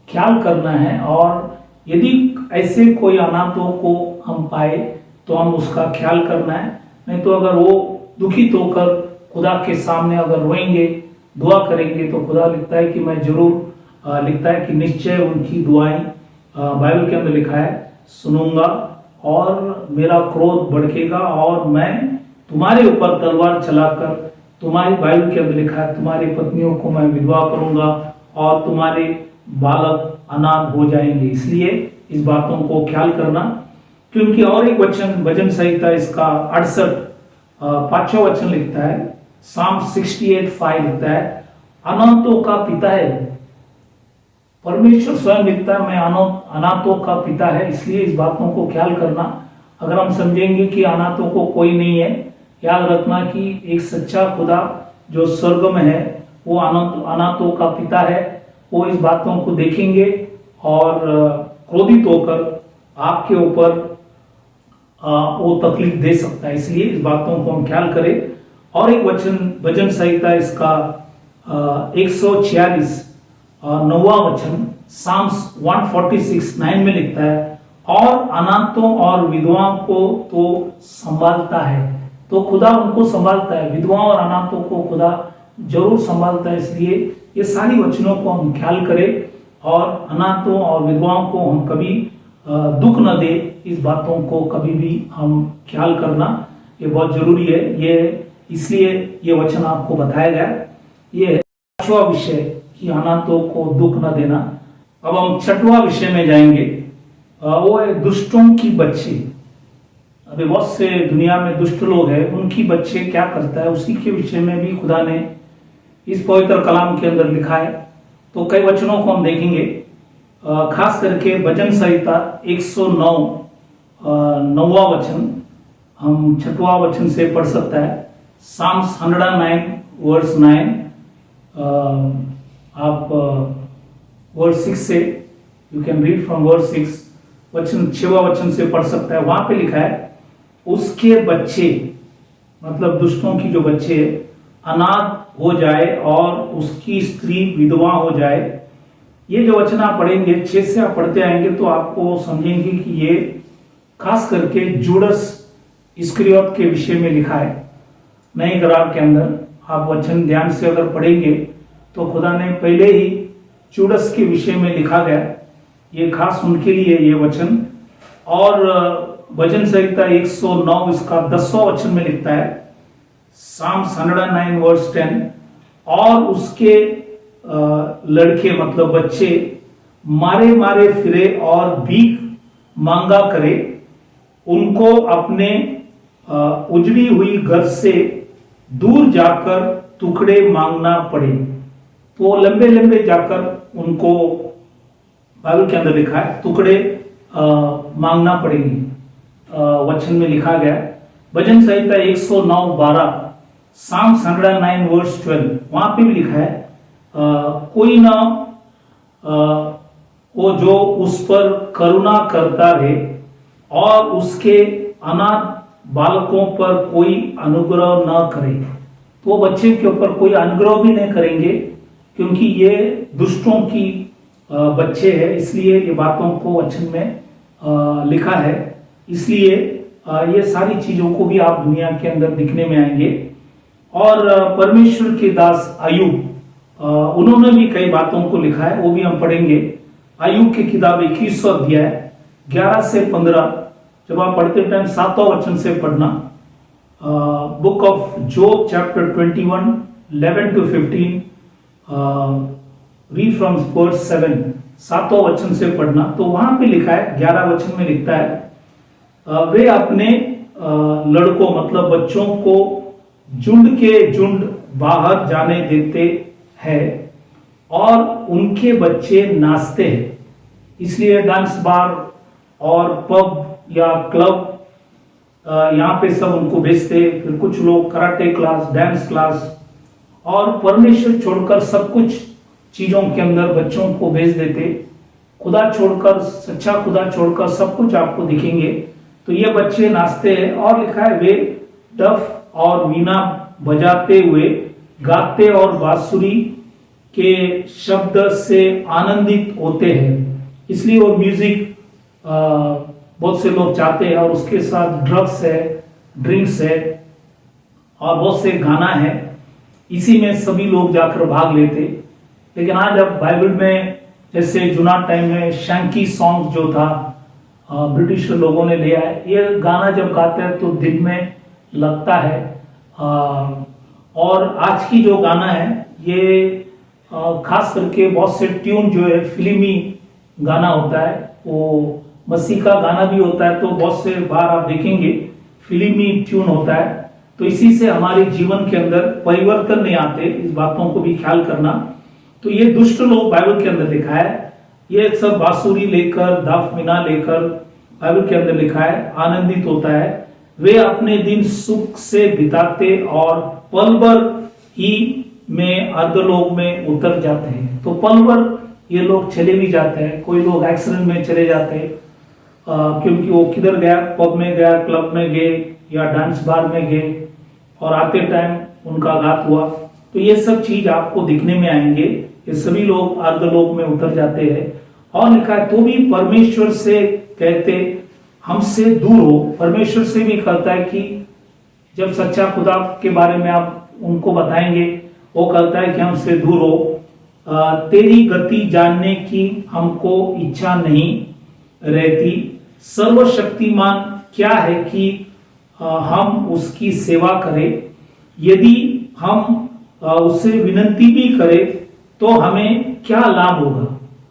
ख्याल करना है, और यदि ऐसे कोई अनाथों को हम पाए तो हम उसका ख्याल करना है। नहीं तो अगर वो दुखित होकर खुदा के सामने अगर रोएंगे, दुआ करेंगे, तो खुदा लिखता है कि मैं जरूर लिखता है कि निश्चय उनकी दुआएं, बाइबल के अंदर लिखा है, सुनूंगा और मेरा क्रोध भड़केगा और मैं तुम्हारे ऊपर तलवार चलाकर, तुम्हारी बाइबल के अंदर लिखा है, तुम्हारी पत्नियों को मैं विधवा करूंगा और तुम्हारे बालक अनाथ हो जाएंगे। इसलिए इस बातों को ख्याल करना। क्योंकि और एक वचन भजन संहिता इसका 68 5वां वचन लिखता है, साम 68:5 लिखता है, अनाथों का पिता है परमेश्वर स्वयं। लिखता है, मैं अनाथों का पिता है। इसलिए इस बातों को ख्याल करना। अगर हम समझेंगे कि अनाथों को कोई नहीं है, याद रखना कि एक सच्चा खुदा जो स्वर्ग में है, वो अनाथों का पिता है। वो इस बातों को देखेंगे और क्रोधित होकर आपके ऊपर वो तकलीफ दे सकता है। इसलिए इस बातों को हम ख्याल करें। और एक वचन भजन संहिता इसका 146 9वां वचन साम्स 146:9 में लिखता है, और अनाथों और विधवाओं को तो संभालता है। तो खुदा उनको संभालता है, विधवाओं और अनाथों को खुदा जरूर संभालता है। इसलिए ये सारी वचनों को हम ख्याल करें और अनाथों और विधवाओं को हम कभी दुख न दे, इस बातों को कभी भी हम ख्याल करना ये बहुत जरूरी है। ये इसलिए ये वचन आपको बताया गया। ये 5वां विषय कि अनाथों को दुख न देना। अब हम 6वां विषय में जाएंगे, वो है दुष्टों की बच्चे। अभी बहुत से दुनिया में दुष्ट लोग हैं, उनकी बच्चे क्या करता है, उसी के विषय में भी खुदा ने इस पवित्र कलाम के अंदर लिखा है। तो कई वचनों को हम देखेंगे, खास करके भजन संहिता 109 9वां वचन हम 6वां वचन से पढ़ सकता है। साम्स 109:9 आप वर्स 6 से you can read from verse 6 वचन 6वां वचन से पढ़ सकता है। वहां पे लिखा है, उसके बच्चे मतलब दुष्टों की जो बच्चे अनाथ हो जाए और उसकी स्त्री विधवा हो जाए, ये जो वचन आप पढ़ेंगे 6 से आप पढ़ते आएंगे तो आपको समझेंगे कि ये खास करके जूडस इस्करियोत के विषय में लिखा है। नए करार के अंदर आप वचन ध्यान से अगर पढ़ेंगे तो खुदा ने पहले ही जूडस के विषय में लिखा गया, ये खास उनके लिए ये वचन। और भजन संहिता 109 इसका 10वां वचन में लिखता है, Psalms 109 वर्स 10, और उसके लड़के मतलब बच्चे मारे मारे फिरे और भीख मांगा करे, उनको अपने उजड़ी हुई घर से दूर जाकर टुकड़े मांगना पड़े। तो लंबे लंबे जाकर उनको, बाइबल के अंदर लिखा है, टुकड़े मांगना पड़ेंगे। वचन में लिखा गया भजन संहिता 109:12, Psalms 109 वर्स 12, वहां पे भी लिखा है कोई ना वो जो उस पर करुणा करता रहे और उसके अनाथ बालकों पर कोई अनुग्रह न करे। तो बच्चे के ऊपर कोई अनुग्रह भी नहीं करेंगे क्योंकि ये दुष्टों की बच्चे हैं, इसलिए ये बातों को वचन में लिखा है। इसलिए ये सारी चीजों को भी आप दुनिया के अंदर दिखने में आएंगे। और परमेश्वर के दास अय्यूब, उन्होंने भी कई बातों को लिखा है, वो भी हम पढ़ेंगे। अय्यूब की किताब 21वां अध्याय 11 से 15, जब आप पढ़ते टाइम 7वां वचन से पढ़ना। Book of Job chapter 21 11 to 15, read from verse 7, 7वां वचन से पढ़ना। तो वहां पे लिखा है, 11 वचन में लिखता है, वे अपने लड़कों मतलब बच्चों को झुंड के झुंड बाहर जाने देते हैं और उनके बच्चे नाचते हैं। इसलिए डांस बार और पब या क्लब यहाँ पे सब उनको भेजते। फिर कुछ लोग कराटे क्लास, डांस क्लास, और परमेश्वर छोड़कर सब कुछ चीजों के अंदर बच्चों को भेज देते। खुदा छोड़कर, सच्चा खुदा छोड़कर सब कुछ आपको दिखेंगे। तो ये बच्चे नाचते हैं और लिखा है वे डफ और वीणा बजाते हुए, गाते और बांसुरी के शब्द से आनंदित होते हैं। इसलिए वो म्यूजिक बहुत से लोग चाहते हैं, और उसके साथ ड्रग्स है, ड्रिंक्स है और बहुत से गाना है, इसी में सभी लोग जाकर भाग लेते। लेकिन आज अब बाइबल में, जैसे जुना टाइम में शैंकी सॉन्ग जो था ब्रिटिश लोगों ने लिया है, ये गाना जब गाते हैं तो दिल में लगता है। और आज की जो गाना है ये खास करके बहुत से ट्यून जो है फिल्मी गाना होता है, वो मसीह का गाना भी होता है, तो बहुत से बार आप देखेंगे फिल्मी ट्यून होता है। तो इसी से हमारे जीवन के अंदर परिवर्तन नहीं आते, इस बातों को भी ख्याल करना। तो ये दुष्ट लोग बाइबल के अंदर लिखा है, ये सब बांसुरी लेकर, दाफ मीना लेकर, बाइबल के अंदर लिखा है, आनंदित होता है। वे अपने दिन सुख से बिताते और पल भर ही में अर्धलोक में उतर जाते हैं। तो पल भर ये लोग चले भी जाते हैं, कोई लोग एक्सीडेंट में चले जाते हैं क्योंकि वो किधर गया, पब में गया, क्लब में गए या डांस बार में गए और आते टाइम उनका घात हुआ। तो ये सब चीज आपको दिखने में आएंगे, ये सभी लोग अर्धलोक में उतर जाते हैं। और लिखा है तो भी परमेश्वर से कहते हमसे दूर हो। परमेश्वर से भी कहता है कि जब सच्चा खुदा के बारे में आप उनको बताएंगे, वो कहता है कि हमसे दूर हो, तेरी गति जानने की हमको इच्छा नहीं रहती। सर्वशक्तिमान क्या है कि हम उसकी सेवा करें। यदि हम उससे विनती भी करें तो हमें क्या लाभ होगा।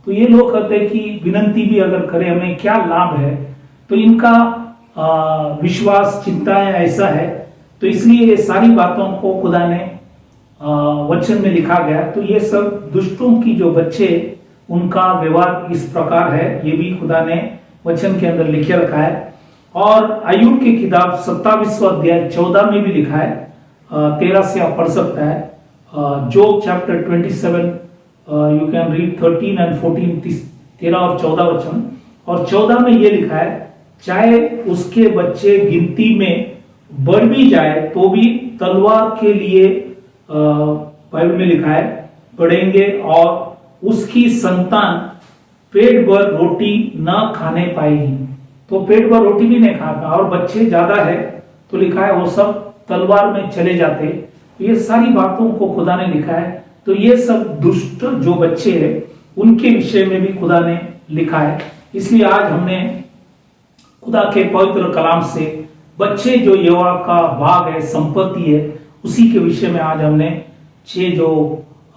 तो ये लोग कहते हैं कि विनती भी अगर करें हमें क्या लाभ है। तो इनका विश्वास, चिंताएं ऐसा है। तो इसलिए ये सारी बातों को खुदा ने वचन में लिखा गया। तो ये सब दुष्टों की जो बच्चे, उनका व्यवहार इस प्रकार है, ये भी खुदा ने वचन के अंदर लिखे रखा है। और अय्यूब की किताब 27वां अध्याय 14 में भी लिखा है, 13 से आप पढ़ सकता है। Job chapter 27, you can read 13 and 14, 13 और 14 वचन। और 14 में ये लिखा है, चाहे उसके बच्चे गिनती में बढ़ भी जाए तो भी तलवार के लिए, बाइबल में लिखा है, बढ़ेंगे और उसकी संतान पेट भर रोटी न खाने पाएगी। तो पेट भर रोटी भी नहीं खा पाए, और बच्चे ज्यादा है तो लिखा है वो सब तलवार में चले जाते। ये सारी बातों को खुदा ने लिखा है। तो ये सब दुष्ट जो बच्चे हैं उनके विषय में भी खुदा ने लिखा है। इसलिए आज हमने खुदा के पवित्र कलाम से बच्चे जो यहोवा का भाग है, संपत्ति है, उसी के विषय में आज हमने 6 जो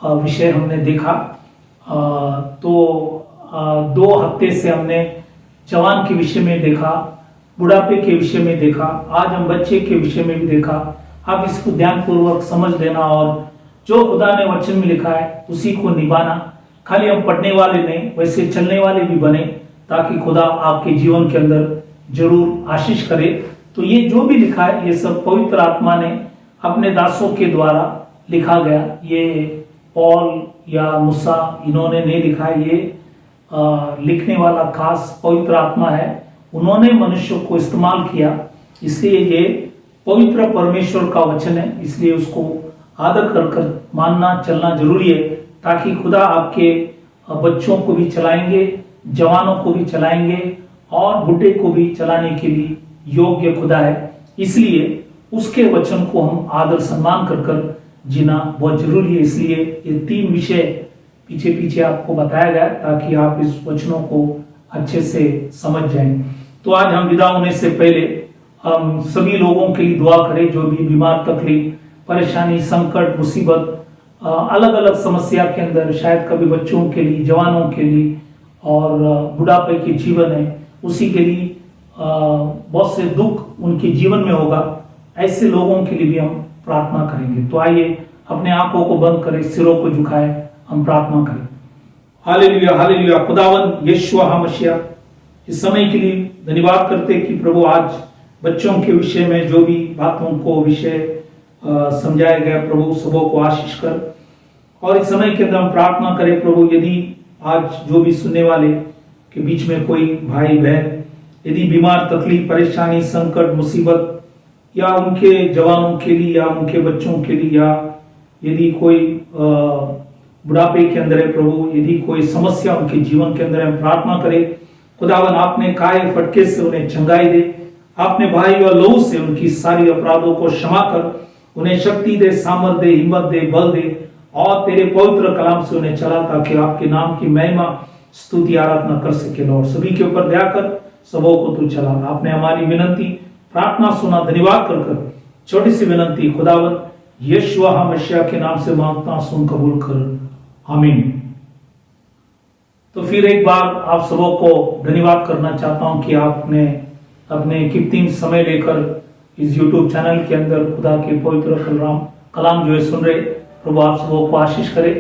विषय हमने देखा। तो 2 हफ्ते से हमने जवान के विषय में देखा, बुढ़ापे के विषय में देखा, आज हम बच्चे के विषय में भी देखा। आप इसको ध्यानपूर्वक समझ लेना और जो खुदा ने वचन में लिखा है उसी को निभाना। खाली हम पढ़ने वाले नहीं, वैसे चलने वाले भी बने, ताकि खुदा आपके जीवन के अंदर जरूर आशीष करे। तो ये जो भी लिखा है ये सब पवित्र आत्मा ने अपने दासों के द्वारा लिखा गया। ये पौल या मूसा इन्होंने नहीं लिखा है, ये लिखने वाला खास पवित्र आत्मा है। उन्होंने मनुष्य को इस्तेमाल किया, इसलिए ये पवित्र परमेश्वर का वचन है। इसलिए उसको आदर कर मानना चलना जरूरी है, ताकि खुदा आपके बच्चों को भी चलाएंगे, जवानों को भी चलाएंगे और बुढ़े को भी चलाने के लिए योग्य खुदा है। इसलिए उसके वचन को हम आदर सम्मान कर जीना बहुत जरूरी है। इसलिए ये 3 विषय पीछे पीछे आपको बताया गया, ताकि आप इस वचनों को अच्छे से समझ जाएं। तो आज हम विदा होने से पहले हम सभी लोगों के लिए दुआ करें, जो भी बीमार, तकलीफ, परेशानी, संकट, मुसीबत, अलग अलग समस्या के अंदर, शायद कभी बच्चों के लिए, जवानों के लिए और बुढ़ापे के जीवन है, उसी के लिए बहुत से दुख उनके जीवन में होगा, ऐसे लोगों के लिए भी हम प्रार्थना करेंगे। तो आइए अपने आंखों को बंद करें, सिरों को झुकाएं, हम प्रार्थना करें। Hallelujah, hallelujah. खुदावन यीशुआ मसीहा, इस समय के लिए धन्यवाद करते कि प्रभु आज बच्चों के विषय में जो भी बातों को विषय समझाया गया, प्रभु सबों को आशीष कर। और इस समय के अंदर हम प्रार्थना करें प्रभु, यदि आज जो भी सुनने वाले के बीच में कोई भाई बहन यदि बीमार, तकलीफ, परेशानी, संकट, मुसीबत, या उनके जवानों के लिए या उनके बच्चों के लिए, या यदि कोई बुढ़ापे के अंदर है प्रभु, यदि कोई समस्या उनके जीवन के अंदर है, हम प्रार्थना करें खुदावन आपने काय फटके से उन्हें चंगाई दे, आपने भाई और लहू से उनकी सारी अपराधों को क्षमा कर, उन्हें शक्ति दे, सामर्थ दे, हिम्मत दे, बल दे, और तेरे पवित्र कलाम से उन्हें चला, ताकि आपके नाम की महिमा, स्तुति, आराधना कर सके। लॉर्ड सभी के ऊपर दया कर, सबों को तू चला। आपने हमारी विनती प्रार्थना सुना, धन्यवाद कर छोटी सी विनती खुदावन यीशुआ मसीह के नाम से मांगता, सुन कबूल कर, आमीन। तो फिर एक बार आप सबों को धन्यवाद करना चाहता हूं कि आपने अपने कीमती समय लेकर इस YouTube चैनल के अंदर खुदा के पवित्र कलाम जो है सुन रहे। प्रभु आप सबों को आशीष करे।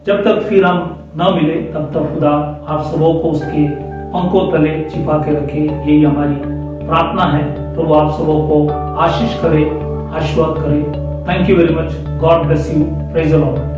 जब तक फिर हम न मिले तब तक खुदा आप सबों को उसके पंखों तले छिपा के रखे, यही हमारी प्रार्थना है। प्रभु आप सबों को आशीष करे, आशीर्वाद करे। Thank you very much. God bless you. Praise the Lord.